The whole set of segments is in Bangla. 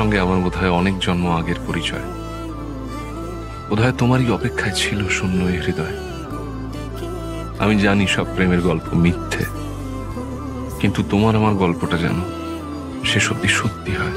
সঙ্গে আমার বোধহয় অনেক জন্ম আগের পরিচয়। বোধহয় তোমারই অপেক্ষায় ছিল শূন্য এই হৃদয়। আমি জানি সব প্রেমের গল্প মিথ্যে, কিন্তু তোমার আমার গল্পটা যেন শেষ অব্দি সত্যি হয়।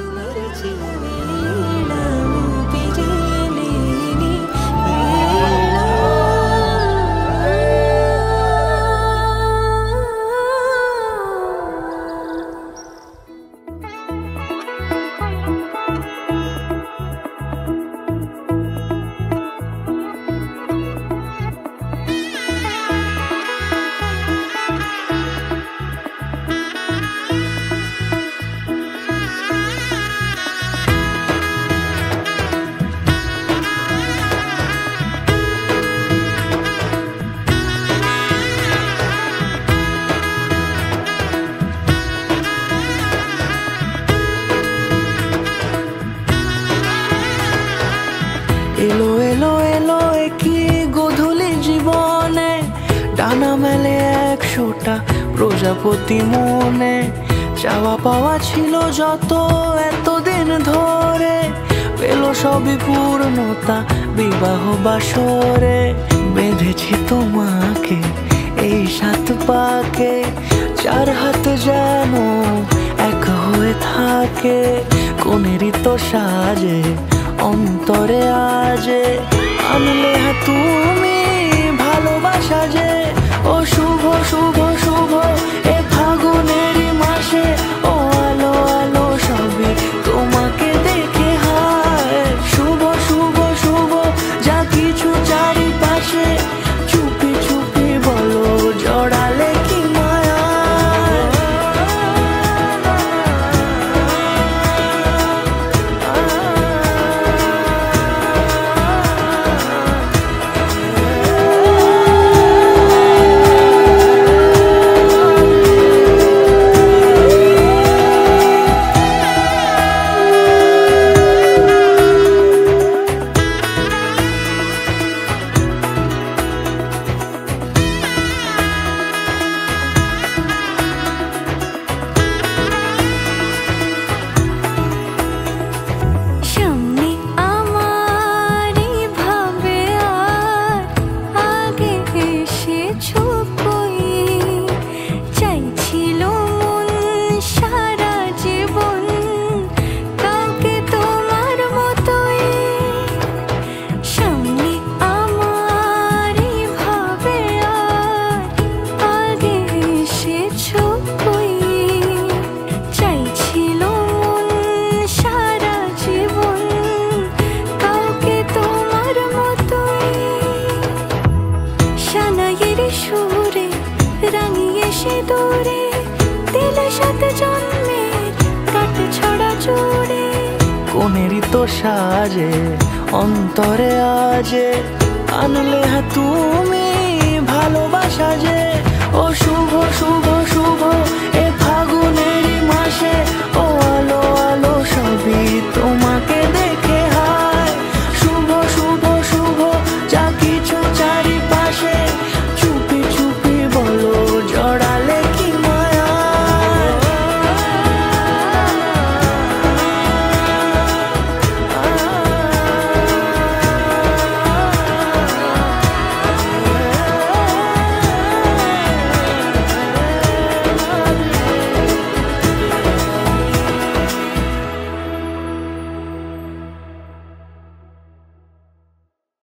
এলো এলো এলো কি গোধূলি জীবনে, ডানা মেলে 100টা প্রজাপতি মনে। চাওয়া পাওয়া ছিল যত এতদিন ধরে, পেল সবই পূর্ণতা বিবাহ বাসরে। বেঁধেছি তোমাকে এই 7 পাকে, 4 হাত যেন এক হয়ে থাকে। কোনেরই তো সাজে অন্তরে আজে, আনলে তুমি ভালোবাসা যে। ও শুভ শুভ শুভ এ ফাগুনেরই মাসে, ও আলো আলো সবই তোমাকে দেখে হায়। শুভ শুভ শুভ যা কিছু চারিপাশে, চুপি চুপি বলো জড়ালে কি মায়া। কোনেরই তো সাজে অন্তরে আজে, আনলে তুমি ভালোবাসা যে। ও শুভ শুভ শুভ এ ফাগুনেরই মাসে,